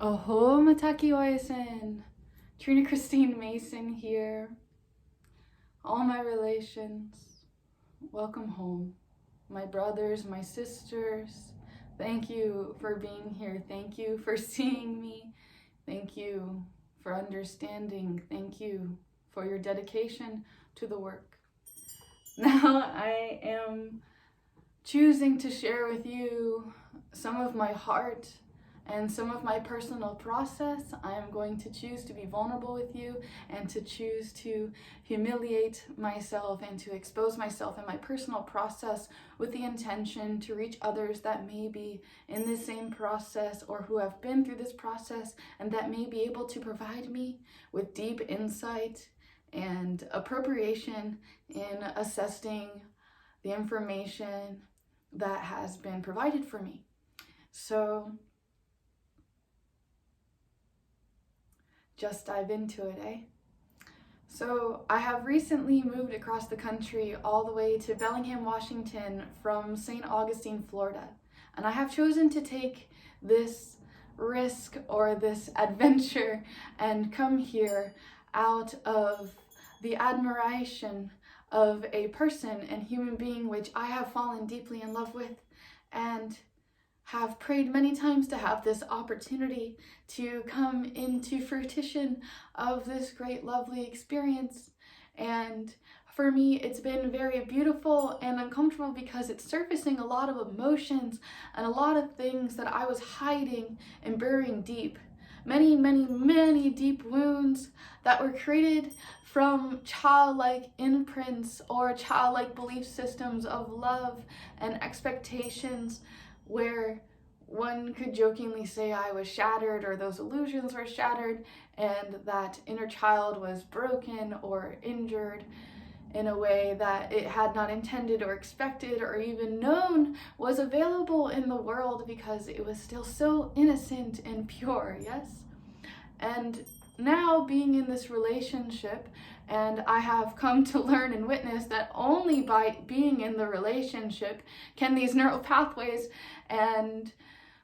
Oho Mataki Oyasin, Trina Christine Mason here. All my relations, welcome home. My brothers, my sisters, thank you for being here. Thank you for seeing me. Thank you for understanding. Thank you for your dedication to the work. Now I am choosing to share with you some of my heart and some of my personal process. I am going to choose to be vulnerable with you and to choose to humiliate myself and to expose myself in my personal process with the intention to reach others that may be in the same process or who have been through this process and that may be able to provide me with deep insight and appropriation in assessing the information that has been provided for me. So just dive into it, eh? So I have recently moved across the country all the way to Bellingham, Washington from St. Augustine, Florida. And I have chosen to take this risk or this adventure and come here out of the admiration of a person and human being which I have fallen deeply in love with and have prayed many times to have this opportunity to come into fruition of this great, lovely experience. And for me, it's been very beautiful and uncomfortable because it's surfacing a lot of emotions and a lot of things that I was hiding and burying deep. Many, many, many deep wounds that were created from childlike imprints or childlike belief systems of love and expectations, where one could jokingly say I was shattered or those illusions were shattered and that inner child was broken or injured in a way that it had not intended or expected or even known was available in the world because it was still so innocent and pure, yes? And now being in this relationship, and I have come to learn and witness that only by being in the relationship can these neural pathways and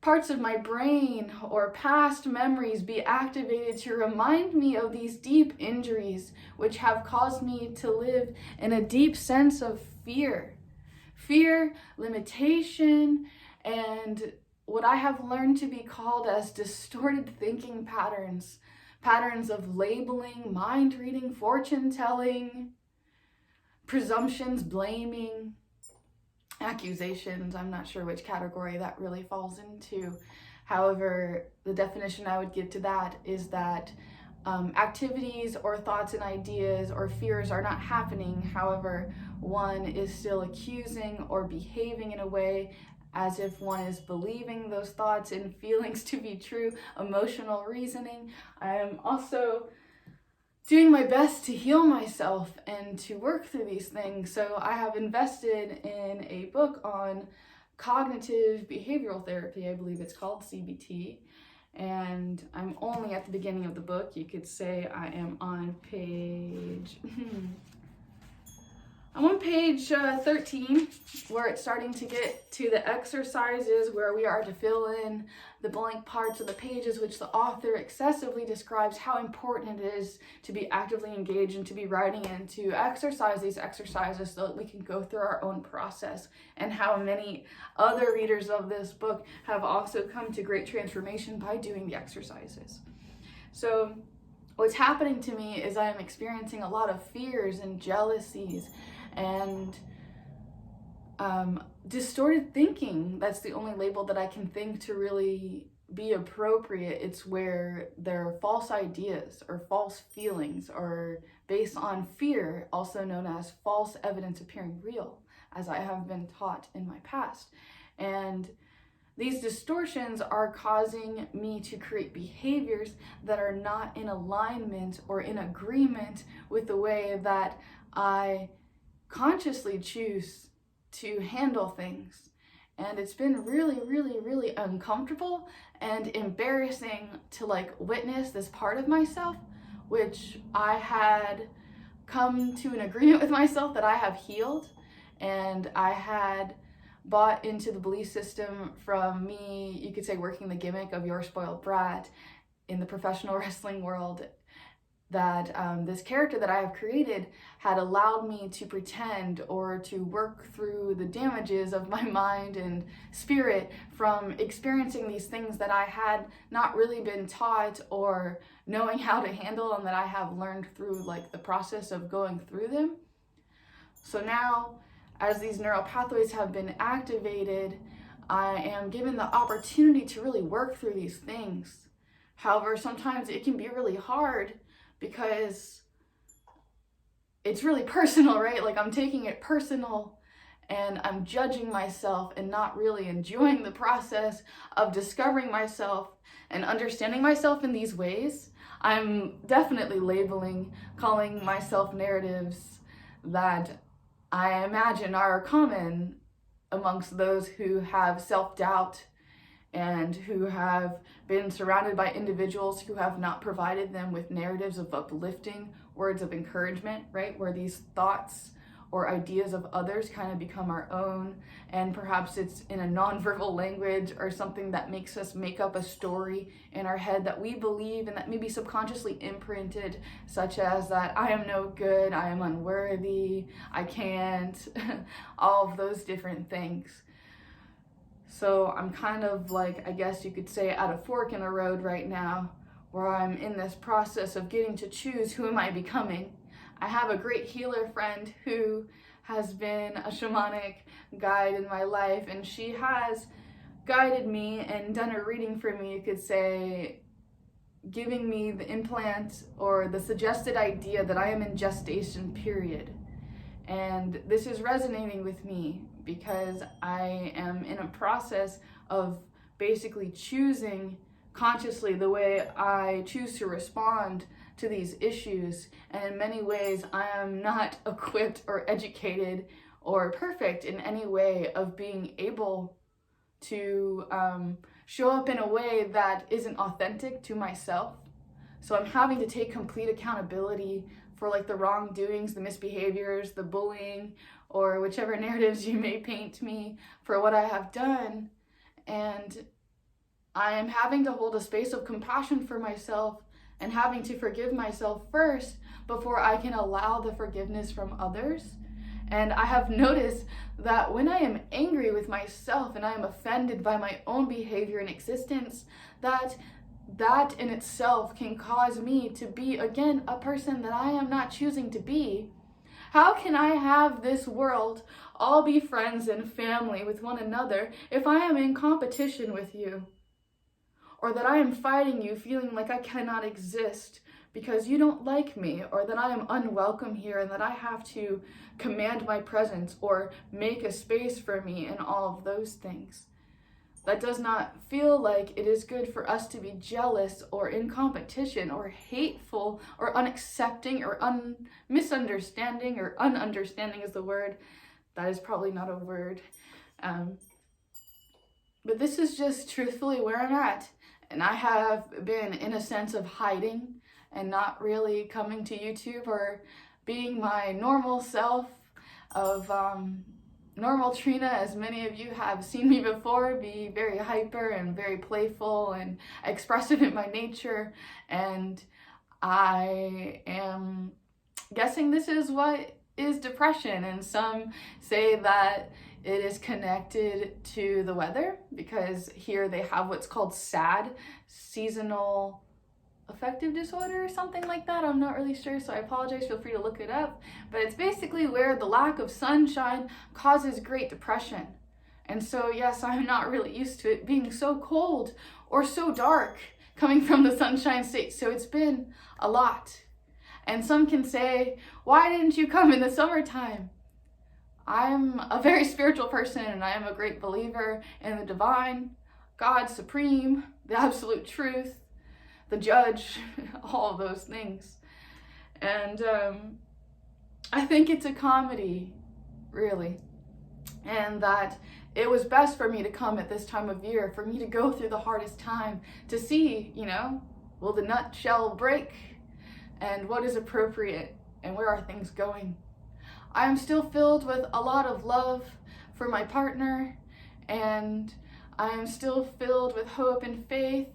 parts of my brain or past memories be activated to remind me of these deep injuries which have caused me to live in a deep sense of fear, limitation, and what I have learned to be called as distorted thinking patterns of labeling, mind reading, fortune telling, presumptions, blaming, accusations. I'm not sure which category that really falls into. However, the definition I would give to that is that activities or thoughts and ideas or fears are not happening. However, one is still accusing or behaving in a way as if one is believing those thoughts and feelings to be true, emotional reasoning. I am also doing my best to heal myself and to work through these things. So I have invested in a book on cognitive behavioral therapy. I believe it's called CBT. And I'm only at the beginning of the book. You could say I am on page... I'm on page 13, where it's starting to get to the exercises where we are to fill in the blank parts of the pages, which the author excessively describes how important it is to be actively engaged and to be writing and to exercise these exercises so that we can go through our own process, and how many other readers of this book have also come to great transformation by doing the exercises. So what's happening to me is I am experiencing a lot of fears and jealousies and distorted thinking. That's the only label that I can think to really be appropriate. It's where there are false ideas or false feelings or based on fear, also known as false evidence appearing real, as I have been taught in my past. And these distortions are causing me to create behaviors that are not in alignment or in agreement with the way that I consciously choose to handle things. And it's been really, really, really uncomfortable and embarrassing to witness this part of myself, which I had come to an agreement with myself that I have healed, and I had bought into the belief system from me, you could say, working the gimmick of your spoiled brat in the professional wrestling world, that this character that I have created had allowed me to pretend or to work through the damages of my mind and spirit from experiencing these things that I had not really been taught or knowing how to handle, and that I have learned through like the process of going through them. So now, as these neural pathways have been activated, I am given the opportunity to really work through these things. However, sometimes it can be really hard because it's really personal, right? Like I'm taking it personal and I'm judging myself and not really enjoying the process of discovering myself and understanding myself in these ways. I'm definitely labeling, calling myself narratives that I imagine are common amongst those who have self-doubt and who have been surrounded by individuals who have not provided them with narratives of uplifting, words of encouragement, right? Where these thoughts or ideas of others kind of become our own, and perhaps it's in a nonverbal language or something that makes us make up a story in our head that we believe and that may be subconsciously imprinted, such as that I am no good, I am unworthy, I can't, all of those different things. So I'm kind of like, I guess you could say, at a fork in the road right now, where I'm in this process of getting to choose who am I becoming. I have a great healer friend who has been a shamanic guide in my life, and she has guided me and done a reading for me, you could say, giving me the implant or the suggested idea that I am in gestation period. And this is resonating with me because I am in a process of basically choosing consciously the way I choose to respond to these issues. And in many ways, I am not equipped or educated or perfect in any way of being able to show up in a way that isn't authentic to myself. So I'm having to take complete accountability for like the wrongdoings, the misbehaviors, the bullying, or whichever narratives you may paint me for what I have done. And I am having to hold a space of compassion for myself and having to forgive myself first before I can allow the forgiveness from others. And I have noticed that when I am angry with myself and I am offended by my own behavior and existence, that in itself can cause me to be, again, a person that I am not choosing to be. How can I have this world all be friends and family with one another if I am in competition with you? Or that I am fighting you, feeling like I cannot exist because you don't like me, or that I am unwelcome here and that I have to command my presence or make a space for me, and all of those things. That does not feel like it is good for us to be jealous or in competition or hateful or unaccepting or misunderstanding, or ununderstanding is the word. That is probably not a word. But this is just truthfully where I'm at. And I have been in a sense of hiding and not really coming to YouTube or being my normal self of normal Trina, as many of you have seen me before, be very hyper and very playful and expressive in my nature. And I am guessing this is what is depression. And some say that it is connected to the weather, because here they have what's called SAD, seasonal affective disorder or something like that. I'm not really sure, so I apologize. Feel free to look it up. But it's basically where the lack of sunshine causes great depression. And so, yes, I'm not really used to it being so cold or so dark coming from the sunshine state. So it's been a lot. And some can say, why didn't you come in the summertime? I'm a very spiritual person, and I am a great believer in the divine, God supreme, the absolute truth, the judge, all of those things. And I think it's a comedy, really. And that it was best for me to come at this time of year, for me to go through the hardest time, to see, will the nutshell break? And what is appropriate? And where are things going? I am still filled with a lot of love for my partner and I am still filled with hope and faith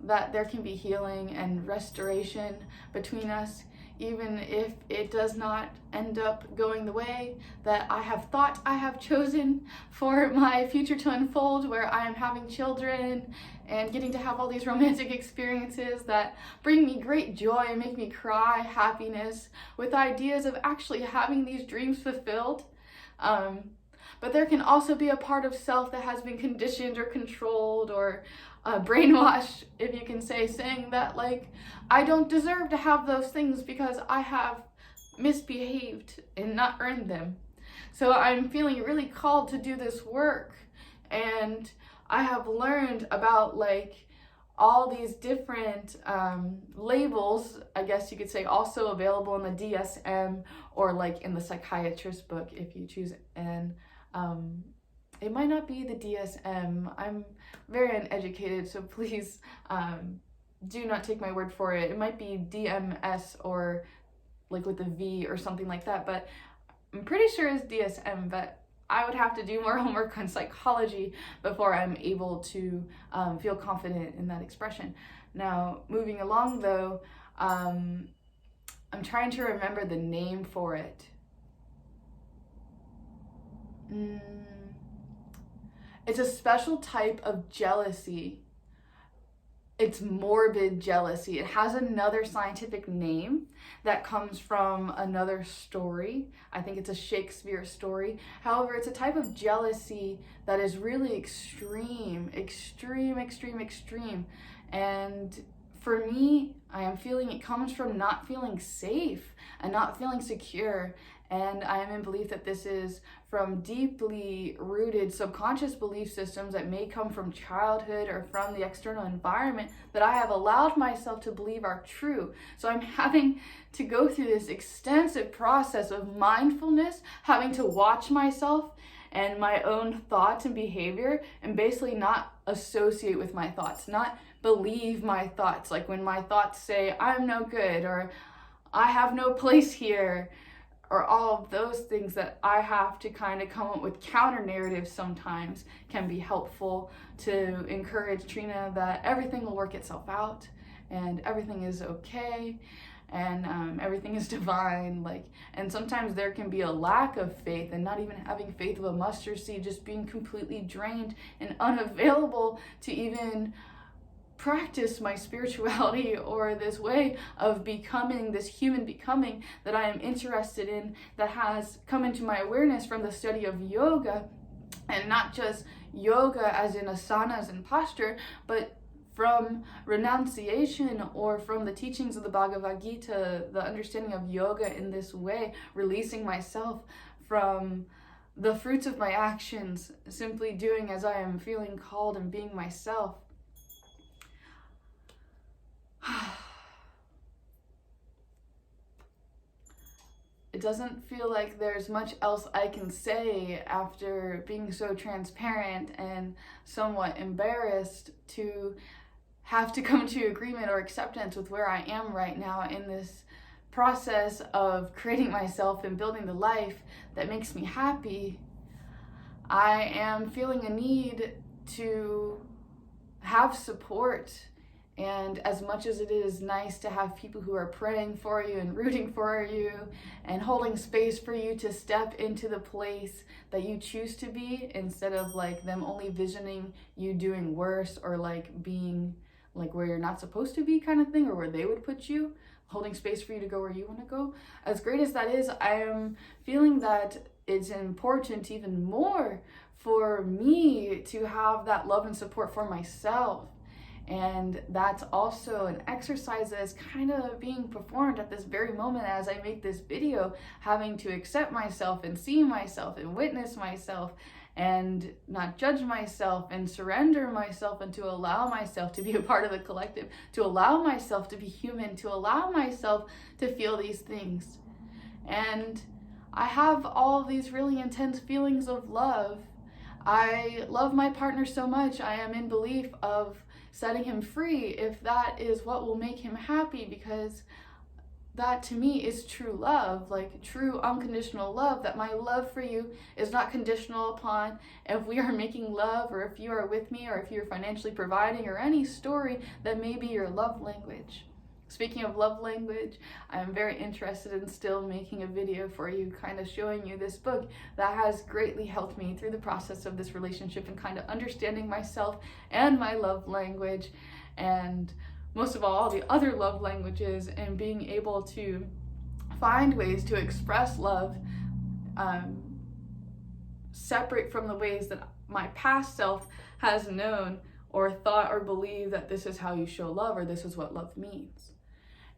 that there can be healing and restoration between us, even if it does not end up going the way that I have thought I have chosen for my future to unfold, where I am having children and getting to have all these romantic experiences that bring me great joy and make me cry happiness with ideas of actually having these dreams fulfilled. But there can also be a part of self that has been conditioned or controlled or brainwashed, if you can say, saying that like I don't deserve to have those things because I have misbehaved and not earned them. So I'm feeling really called to do this work, and I have learned about like all these different labels, I guess you could say, also available in the DSM or like in the psychiatrist book if you choose. And it might not be the DSM. I'm very uneducated, so please do not take my word for it. It might be DMS or like with a V or something like that, but I'm pretty sure it's DSM, but I would have to do more homework on psychology before I'm able to feel confident in that expression. Now, moving along though, I'm trying to remember the name for it. It's a special type of jealousy. It's morbid jealousy. It has another scientific name that comes from another story. I think it's a Shakespeare story. However, it's a type of jealousy that is really extreme. And for me, I am feeling it comes from not feeling safe and not feeling secure. And I am in belief that this is from deeply rooted subconscious belief systems that may come from childhood or from the external environment that I have allowed myself to believe are true. So I'm having to go through this extensive process of mindfulness, having to watch myself and my own thoughts and behavior, and basically not associate with my thoughts, not believe my thoughts. Like when my thoughts say, I'm no good, or I have no place here, or all of those things that I have to kind of come up with counter narratives sometimes can be helpful to encourage Trina that everything will work itself out and everything is okay and everything is divine. And sometimes there can be a lack of faith and not even having faith of a mustard seed, just being completely drained and unavailable to even practice my spirituality or this way of becoming, this human becoming that I am interested in, that has come into my awareness from the study of yoga, and not just yoga as in asanas and posture, but from renunciation or from the teachings of the Bhagavad Gita, the understanding of yoga in this way, releasing myself from the fruits of my actions, simply doing as I am feeling called and being myself. It doesn't feel like there's much else I can say after being so transparent and somewhat embarrassed to have to come to agreement or acceptance with where I am right now in this process of creating myself and building the life that makes me happy. I am feeling a need to have support. And as much as it is nice to have people who are praying for you and rooting for you and holding space for you to step into the place that you choose to be, instead of like them only visioning you doing worse or like being like where you're not supposed to be kind of thing, or where they would put you, holding space for you to go where you want to go. As great as that is, I am feeling that it's important even more for me to have that love and support for myself. And that's also an exercise that is kind of being performed at this very moment as I make this video, having to accept myself and see myself and witness myself and not judge myself and surrender myself, and to allow myself to be a part of the collective, to allow myself to be human, to allow myself to feel these things. And I have all these really intense feelings of love. I love my partner so much. I am in belief of setting him free if that is what will make him happy, because that to me is true love, like true unconditional love, that my love for you is not conditional upon if we are making love or if you are with me or if you're financially providing or any story that may be your love language. Speaking of love language, I am very interested in still making a video for you, kind of showing you this book that has greatly helped me through the process of this relationship and kind of understanding myself and my love language, and most of all the other love languages, and being able to find ways to express love separate from the ways that my past self has known or thought or believed that this is how you show love or this is what love means.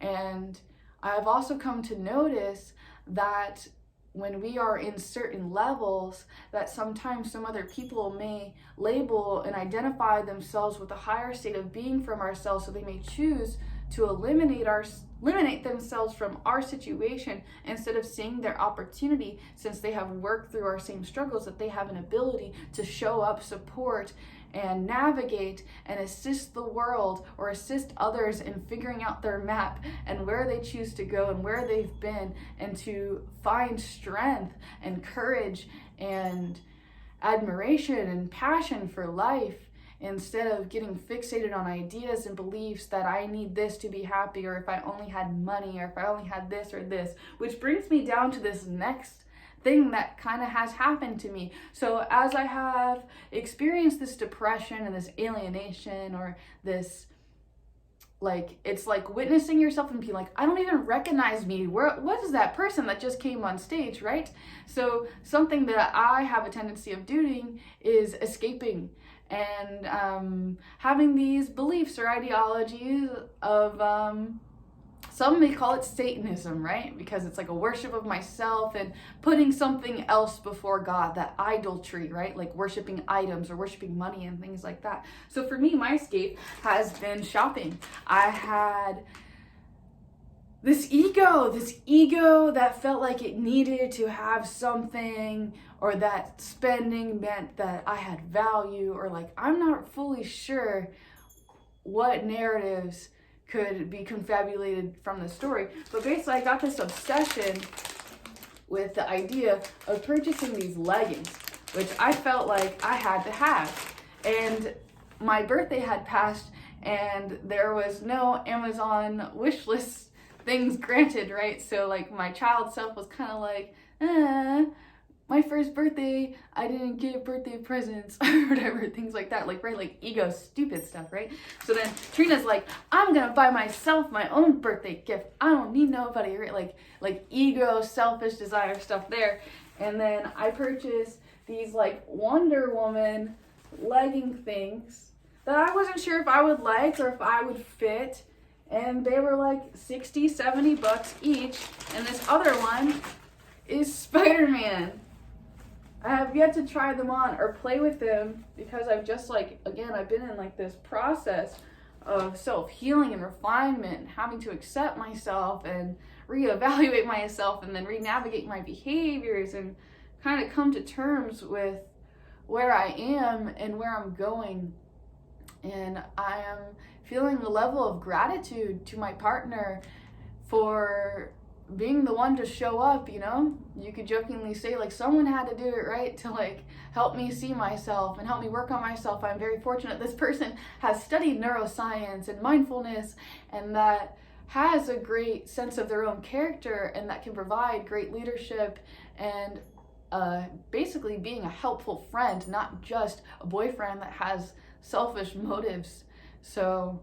And I've also come to notice that when we are in certain levels, that sometimes some other people may label and identify themselves with a higher state of being from ourselves, so they may choose to eliminate themselves from our situation instead of seeing their opportunity, since they have worked through our same struggles, that they have an ability to show up, support, and navigate and assist the world or assist others in figuring out their map and where they choose to go and where they've been, and to find strength and courage and admiration and passion for life, instead of getting fixated on ideas and beliefs that I need this to be happy, or if I only had money, or if I only had this or this. Which brings me down to this next thing that kind of has happened to me. So as I have experienced this depression and this alienation, or this, like, it's like witnessing yourself and being like, I don't even recognize me. What is that person that just came on stage, right? So something that I have a tendency of doing is escaping and having these beliefs or ideologies of some may call it Satanism, right? Because it's like a worship of myself and putting something else before God, that idolatry, right? Like worshiping items or worshiping money and things like that. So for me, my escape has been shopping. I had this ego that felt like it needed to have something, or that spending meant that I had value, or like I'm not fully sure what narratives could be confabulated from the story. But basically I got this obsession with the idea of purchasing these leggings, which I felt like I had to have. And my birthday had passed and there was no Amazon wish list things granted, right? So like my child self was kind of like, my first birthday, I didn't get birthday presents or whatever, things like that, like, right, like ego, stupid stuff, right? So then Trina's like, I'm gonna buy myself my own birthday gift. I don't need nobody, right? Like ego, selfish desire stuff there. And then I purchased these like Wonder Woman legging things that I wasn't sure if I would like or if I would fit. And they were like $60-$70 each. And this other one is Spider-Man. I have yet to try them on or play with them because I've just like, again, I've been in like this process of self-healing and refinement, and having to accept myself and reevaluate myself and then re-navigate my behaviors and kind of come to terms with where I am and where I'm going. And I am feeling a level of gratitude to my partner for being the one to show up, you know? You could jokingly say like someone had to do it, right? To like help me see myself and help me work on myself. I'm very fortunate this person has studied neuroscience and mindfulness, and that has a great sense of their own character, and that can provide great leadership and basically being a helpful friend, not just a boyfriend that has selfish motives. So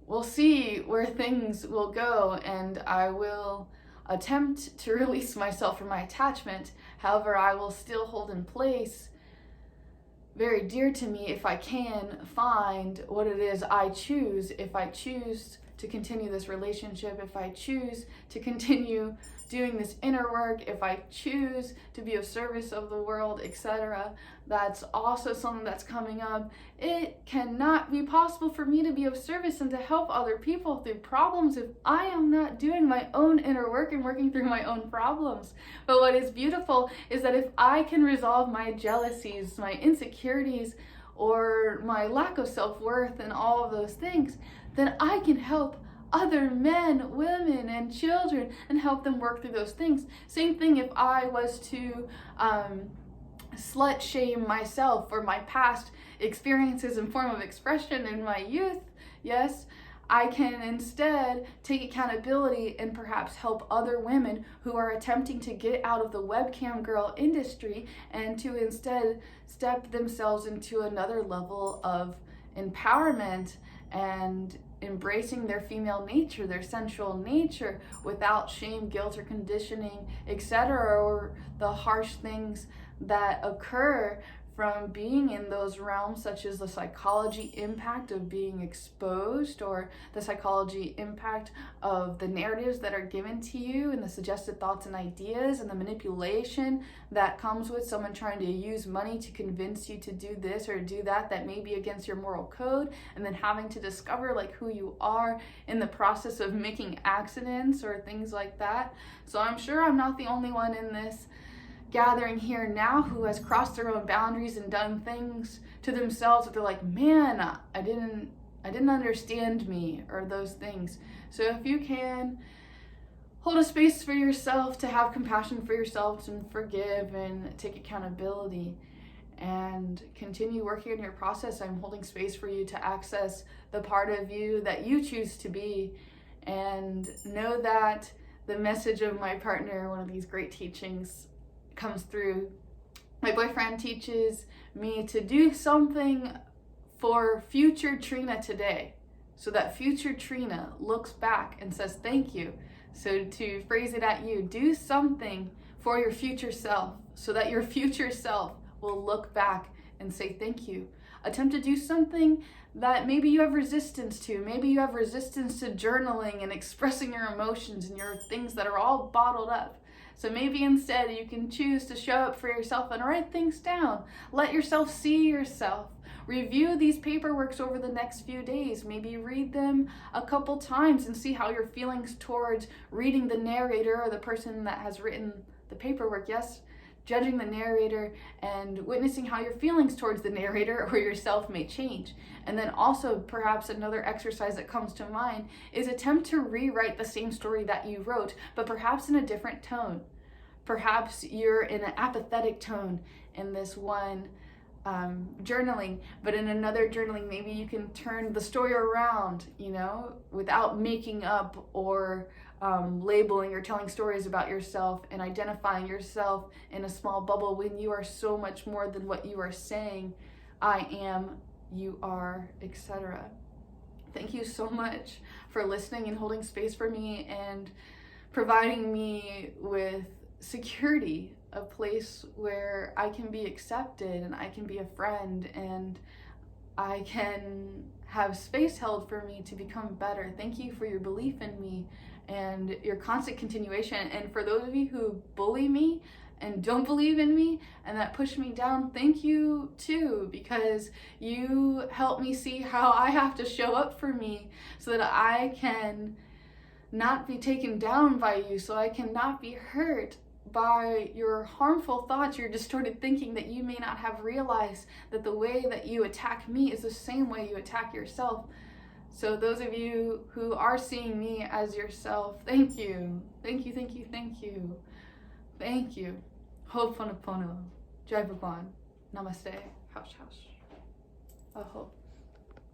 we'll see where things will go, and I will attempt to release myself from my attachment. However, I will still hold in place, very dear to me, if I can find what it is I choose. If I choose to continue this relationship, if I choose to continue doing this inner work, if I choose to be of service of the world, etc. That's also something that's coming up. It cannot be possible for me to be of service and to help other people through problems if I am not doing my own inner work and working through my own problems. But what is beautiful is that if I can resolve my jealousies, my insecurities, or my lack of self-worth and all of those things, then I can help other men, women, and children and help them work through those things. Same thing if I was to slut shame myself for my past experiences and form of expression in my youth. Yes, I can instead take accountability and perhaps help other women who are attempting to get out of the webcam girl industry and to instead step themselves into another level of empowerment and embracing their female nature, their sensual nature, without shame, guilt, or conditioning, etc., or the harsh things that occur from being in those realms, such as the psychology impact of being exposed, or the psychology impact of the narratives that are given to you, and the suggested thoughts and ideas, and the manipulation that comes with someone trying to use money to convince you to do this or do that may be against your moral code, and then having to discover like who you are in the process of making accidents or things like that. So I'm sure I'm not the only one in this gathering here now who has crossed their own boundaries and done things to themselves that they're like, man, I didn't understand me, or those things. So if you can hold a space for yourself, to have compassion for yourself, and forgive and take accountability and continue working on your process, I'm holding space for you to access the part of you that you choose to be, and know that the message of my partner, one of these great teachings, comes through. My boyfriend teaches me to do something for future Trina today, so that future Trina looks back and says thank you. So to phrase it at you, do something for your future self so that your future self will look back and say thank you. Attempt to do something that maybe you have resistance to. Maybe you have resistance to journaling and expressing your emotions and your things that are all bottled up. So maybe instead you can choose to show up for yourself and write things down. Let yourself see yourself. Review these paperworks over the next few days. Maybe read them a couple times and see how your feelings towards reading the narrator or the person that has written the paperwork, yes, judging the narrator and witnessing how your feelings towards the narrator or yourself may change. And then also perhaps another exercise that comes to mind is attempt to rewrite the same story that you wrote, but perhaps in a different tone. Perhaps you're in an apathetic tone in this one journaling, but in another journaling, maybe you can turn the story around, without making up or labeling or telling stories about yourself and identifying yourself in a small bubble when you are so much more than what you are saying. I am, you are, etc. Thank you so much for listening and holding space for me and providing me with security, a place where I can be accepted and I can be a friend and I can have space held for me to become better. Thank you for your belief in me and your constant continuation. And for those of you who bully me and don't believe in me and that push me down, thank you too, because you help me see how I have to show up for me so that I can not be taken down by you, so I cannot be hurt by your harmful thoughts, your distorted thinking that you may not have realized that the way that you attack me is the same way you attack yourself. So those of you who are seeing me as yourself, thank you. Thank you, thank you, thank you. Thank you. Ho'oponopono. Jai Bhagwan. Namaste. House. Aho.